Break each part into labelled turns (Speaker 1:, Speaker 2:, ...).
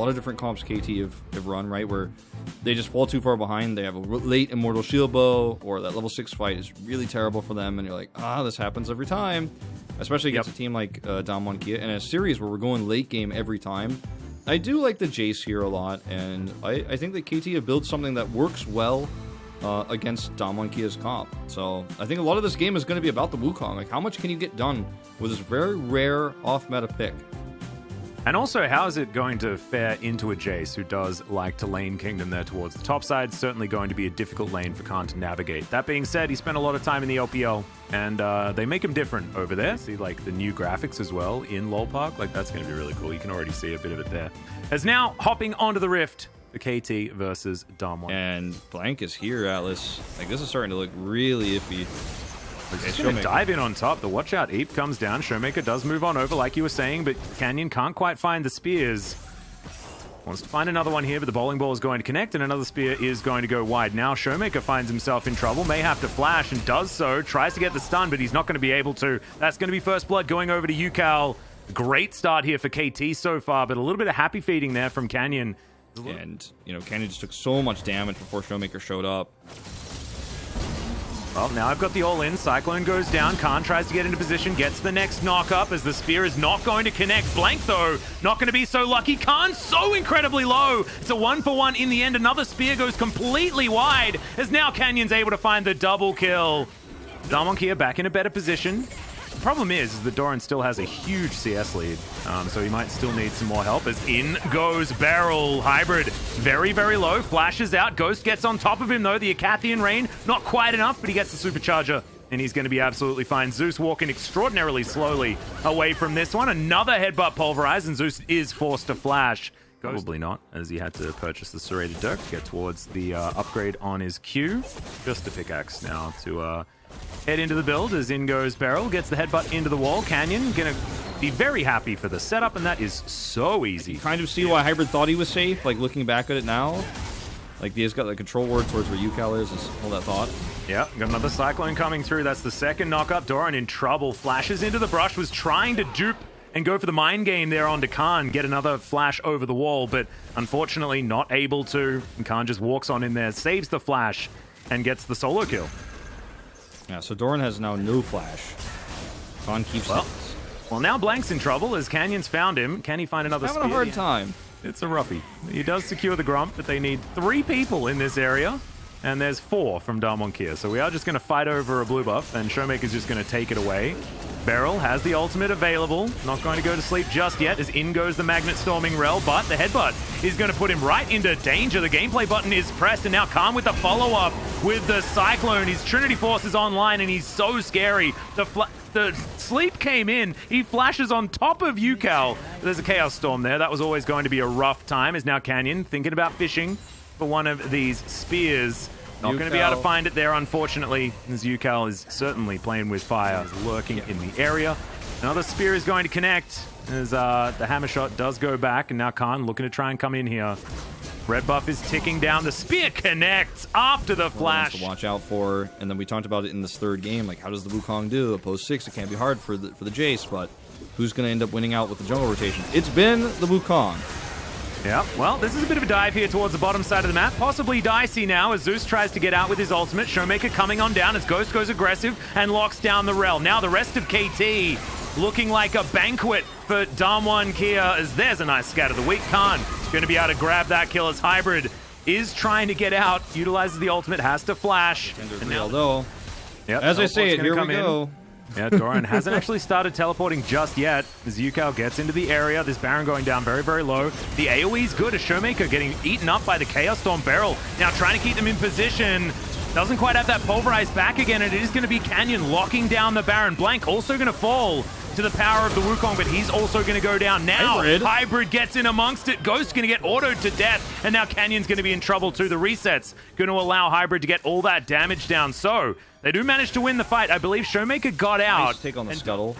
Speaker 1: lot of different comps KT have run, right, where they just fall too far behind. They have a late Immortal Shield Bow, or that level 6 fight is really terrible for them, and you're like, this happens every time, especially against a team like Damwon Kia. In a series where we're going late game every time, I do like the Jace here a lot, and I think that KT have built something that works well against Damwon Kia's comp. So I think a lot of this game is going to be about the Wukong. Like, how much can you get done with this very rare off-meta pick?
Speaker 2: And also, how is it going to fare into a Jace who does like to lane Kingdom there towards the top side? Certainly going to be a difficult lane for Khan to navigate. That being said, he spent a lot of time in the LPL, and they make him different over there. See, like, the new graphics as well in LoL Park. Like, that's going to be really cool. You can already see a bit of it there. As now, hopping onto the Rift, the KT versus Damwon.
Speaker 1: And Blank is here, Atlas. Like, this is starting to look really iffy.
Speaker 2: He's going to dive in on top. The watch out Eep comes down. Showmaker does move on over, like you were saying, but Canyon can't quite find the spears. Wants to find another one here, but the bowling ball is going to connect, and another spear is going to go wide. Now Showmaker finds himself in trouble, may have to flash, and does so. Tries to get the stun, but he's not going to be able to. That's going to be first blood going over to Yukal. Great start here for KT so far, but a little bit of happy feeding there from Canyon.
Speaker 1: And, Canyon just took so much damage before Showmaker showed up.
Speaker 2: Well, now I've got the all-in. Cyclone goes down. Khan tries to get into position, gets the next knock-up as the spear is not going to connect. Blank, though, not going to be so lucky. Khan so incredibly low. It's a 1-for-1 in the end. Another spear goes completely wide as now Canyon's able to find the double kill. Damwon Kia back in a better position. The problem is that Doran still has a huge CS lead, so he might still need some more help as in goes Beryl. Hybrid very, very low, flashes out. Ghost gets on top of him, though. The Acathian Rain, not quite enough, but he gets the Supercharger, and he's going to be absolutely fine. Zeus walking extraordinarily slowly away from this one. Another headbutt pulverized, and Zeus is forced to flash. Probably not, as he had to purchase the Serrated Dirk to get towards the upgrade on his Q. Just a pickaxe now to head into the build as in goes Beryl, gets the headbutt into the wall. Canyon gonna be very happy for the setup, and that is so easy.
Speaker 1: You kind of see why Hybrid thought he was safe, like looking back at it now. Like, he's got the control ward towards where Yukal is all that thought.
Speaker 2: Yeah, got another Cyclone coming through. That's the second knock-up. Doran in trouble, flashes into the brush, was trying to dupe and go for the mind game there onto Khan, get another flash over the wall, but unfortunately not able to. And Khan just walks on in there, saves the flash, and gets the solo kill.
Speaker 1: Yeah, so Doran has now no flash. Khan keeps
Speaker 2: well, now Blank's in trouble as Canyon's found him. Can he find another spear?
Speaker 1: Having a hard time.
Speaker 2: It's a roughie. He does secure the Grump, but they need 3 people in this area. And there's 4 from Damwon Kia. So we are just going to fight over a blue buff, and Showmaker's just going to take it away. Beryl has the ultimate available. Not going to go to sleep just yet as in goes the Magnet Storming Rel, but the headbutt is going to put him right into danger. The gameplay button is pressed, and now Khan with the follow-up with the Cyclone. His Trinity Force is online, and he's so scary. The sleep came in. He flashes on top of Yukal. There's a Chaos Storm there. That was always going to be a rough time, as now Canyon thinking about fishing for one of these spears. Not going to be able to find it there, unfortunately, as Yukal is certainly playing with fire. He's lurking in the area. Another spear is going to connect as the hammer shot does go back, and now Khan looking to try and come in here. Red buff is ticking down. The spear connects after the flash.
Speaker 1: To watch out for, and then we talked about it in this third game. Like, how does the Wukong do? Opposed 6, it can't be hard for the Jace, but who's going to end up winning out with the jungle rotation? It's been the Wukong.
Speaker 2: Yeah, well, this is a bit of a dive here towards the bottom side of the map. Possibly dicey now as Zeus tries to get out with his ultimate. Showmaker coming on down as Ghost goes aggressive and locks down the Rel. Now the rest of KT looking like a banquet for Damwon Kia as there's a nice scat of the week. Khan going to be able to grab that kill as Hybrid is trying to get out, utilizes the ultimate, has to flash.
Speaker 1: And now, though, as I say it, here we go.
Speaker 2: Yeah, Doran hasn't actually started teleporting just yet as Yukal gets into the area. This Baron going down very, very low. The AoE's good as Showmaker getting eaten up by the Chaos Storm Beryl. Now trying to keep them in position. Doesn't quite have that pulverized back again, and it is going to be Canyon locking down the Baron. Blank also going to fall to the power of the Wukong, but he's also going to go down now. Hybrid gets in amongst it. Ghost going to get autoed to death, and now Canyon's going to be in trouble too. The resets going to allow Hybrid to get all that damage down. So they do manage to win the fight. I believe Showmaker got out.
Speaker 1: Nice take on the Scuttle.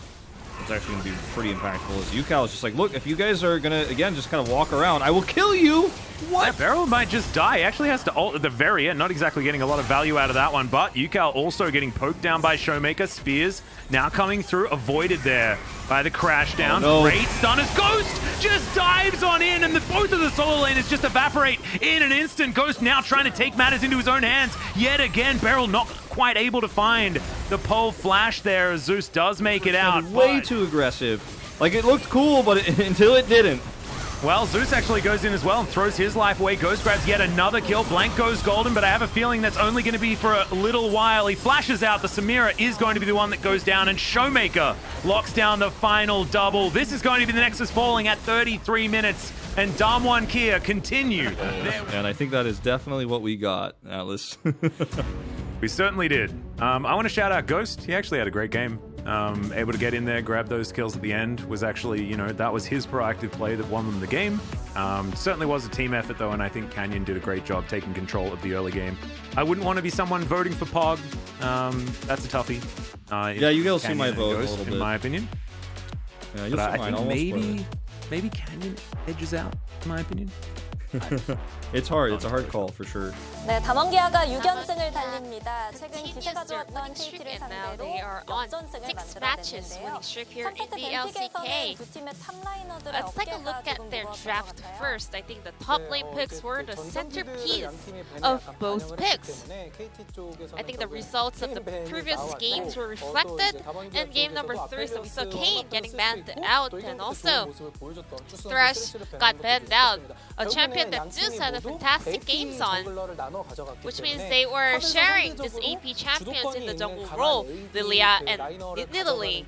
Speaker 1: is actually going to be pretty impactful. As UCal is just like, look, if you guys are going to, again, just kind of walk around, I will kill you. What?
Speaker 2: Yeah, Beryl might just die. He actually has to ult at the very end. Not exactly getting a lot of value out of that one, but UCal also getting poked down by Showmaker. Spears now coming through, avoided there by the crash down.
Speaker 1: Oh, no.
Speaker 2: Great stun as Ghost just dives on in, and both of the solo laners just evaporate in an instant. Ghost now trying to take matters into his own hands. Yet again, Beryl not quite able to find the pole flash there as Zeus does make it out.
Speaker 1: Way too aggressive. Like, it looked cool, but until it didn't.
Speaker 2: Well, Zeus actually goes in as well and throws his life away. Ghost grabs yet another kill. Blank goes golden, but I have a feeling that's only going to be for a little while. He flashes out. The Samira is going to be the one that goes down, and Showmaker locks down the final double. This is going to be the Nexus falling at 33 minutes, and Damwon Kia continue.
Speaker 1: And I think that is definitely what we got, Atlas.
Speaker 2: We certainly did. I want to shout out Ghost. He actually had a great game. Able to get in there, grab those kills at the end was actually, you know, that was his proactive play that won them the game. Certainly was a team effort though, and I think Canyon did a great job taking control of the early game. I wouldn't want to be someone voting for Pog. That's a toughie.
Speaker 1: Yeah, you guys see my vote
Speaker 2: Ghost,
Speaker 1: a little bit.
Speaker 2: in my opinion.
Speaker 1: Yeah, you'll
Speaker 2: But
Speaker 1: see
Speaker 2: I
Speaker 1: mine
Speaker 2: think
Speaker 1: almost
Speaker 2: maybe Canyon edges out, in my opinion.
Speaker 1: It's hard. It's a hard call for sure.
Speaker 3: 네, 담원기아가 6연승을 달립니다. 최근
Speaker 4: Team
Speaker 3: 기세가
Speaker 4: is their
Speaker 3: 좋았던
Speaker 4: winning streak,
Speaker 3: KT를
Speaker 4: and now they
Speaker 3: 상대로
Speaker 4: are on
Speaker 3: 역전승을
Speaker 4: 6
Speaker 3: 만들어야
Speaker 4: matches
Speaker 3: 되는데요.
Speaker 4: winning streak here in
Speaker 3: 3세트
Speaker 4: the
Speaker 3: 벤픽에서는
Speaker 4: LCK.
Speaker 3: 두 팀의 탑라이너들의
Speaker 4: Let's take a
Speaker 3: 어깨가
Speaker 4: look at
Speaker 3: 조금
Speaker 4: their
Speaker 3: 무거웠던 것
Speaker 4: draft
Speaker 3: 같아요.
Speaker 4: first. I think the top lane picks were the centerpiece of both picks. I think the results of the previous games were reflected in game number 3, so we saw Kane getting banned out, and also Thresh got banned out. A champion that Zeus had a fantastic games on, which means they were sharing this AP champions in the jungle role, Lilia and Nidalee.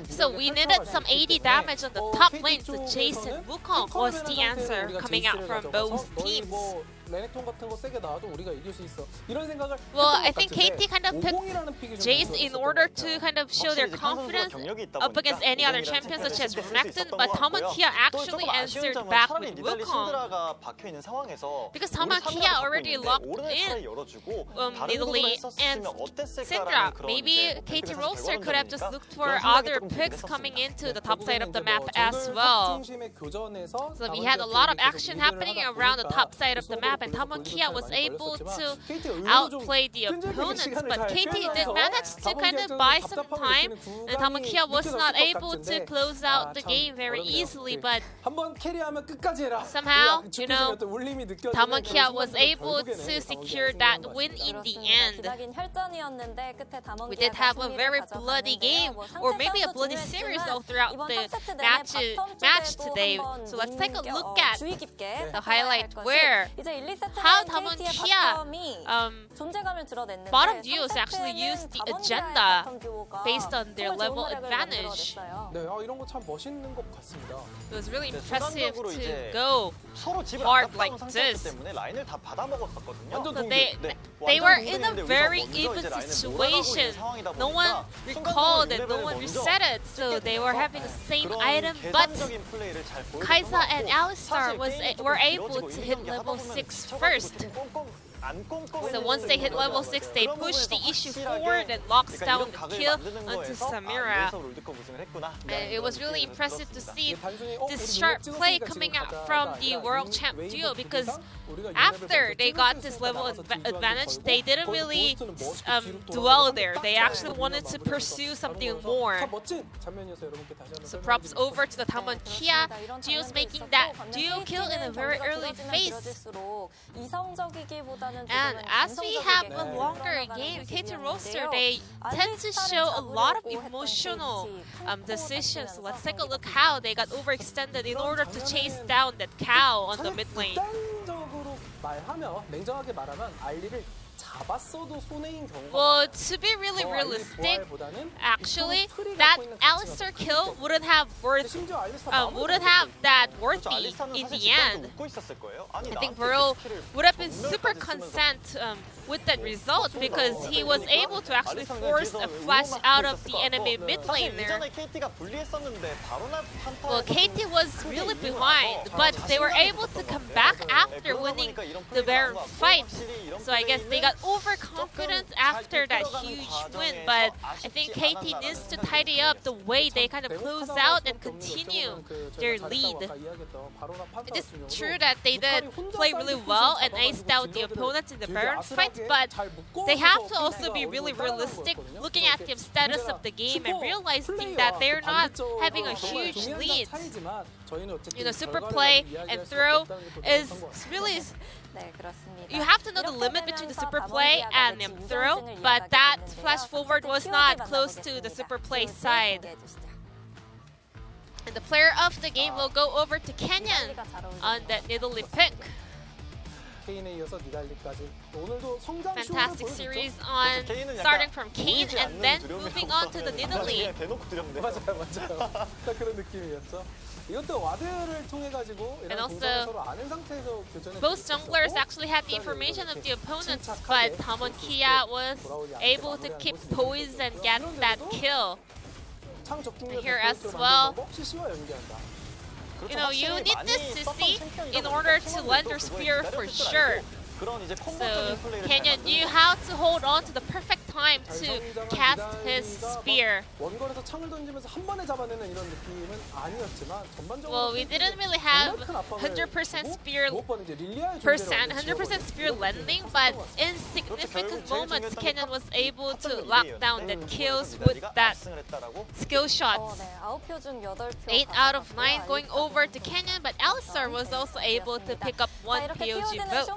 Speaker 4: So we needed some AD damage on the top lane, so Jason Wukong was the answer coming out from both teams. Well, I think KT kind of picked Jace in order to kind of show their confidence up against any other champion such as Renekton, but Tamankia actually answered back with Wukong. Because Tamankia already locked in Nidalee and Syndra. Maybe KT Roaster could have just looked for other picks coming into the top side of the map as well. So we had a lot of action happening around the top side of the map, and Tamankia was able to outplay the opponents, but KT did manage to kind of buy some time, and Tamankia was not able to close out the game very easily, but somehow, you know, Tamankia was able to secure that win in the end. We did have a very bloody game, or maybe a bloody series all throughout the match today. So let's take a look at the highlight where how Tamankia bottom duos actually used the agenda based on their level advantage. It was really impressive to go hard like this. So they were in a very even situation. No one recalled it, no one reset it, so they were having the same item, but Kai'Sa and Alistar were able to hit level 6 first. So once they hit level 6, they push the issue forward and locks down the kill onto Samira. And it was really impressive to see this sharp play coming out from the World Champ duo, because after they got this level advantage, they didn't really dwell there. They actually wanted to pursue something more. So props over to the Tamankia duos making that duo kill in a very early phase. And as we have a longer game, KT Roaster, they tend to show a lot of emotional decisions. So let's take a look how they got overextended in order to chase down that cow on the mid lane. Well, to be really realistic, actually, that Alistar kill wouldn't have that worthy in the end. I think Burrow would have been super content with that result, because he was able to actually force a flash out of the enemy mid lane there. Well, KT was really behind, but they were able to come back after winning the Baron fight. So I guess they got overconfident after that huge win, but I think KT needs to tidy up the way they kind of close out and continue their lead. It is true that they did play really well and aced out the opponents in the Baron fight, but they have to also be really realistic, looking at the status of the game and realizing that they're not having a huge lead. You know, super play and throw is really... You have to know the limit between the super play and throw, but that flash forward was not close to the super play side. And the player of the game will go over to Kenyon on that Nidalee pick. Fantastic series on starting from Kane and then moving on to the Nidalee. And also, both junglers actually had the information of the opponents, but Damwon Kia was able to keep poise and get that kill. And here as well, you know, you need this CC in order to land your spear for sure. So Kenyon knew how to hold on to the perfect time to cast his spear. Well, we didn't really have 100% spear landing, but in significant moments, Kenyon was able to lock down the kills with that skill shots. 8 out of 9 going over to Kenyon, but Alistar was also able to pick up one POG vote.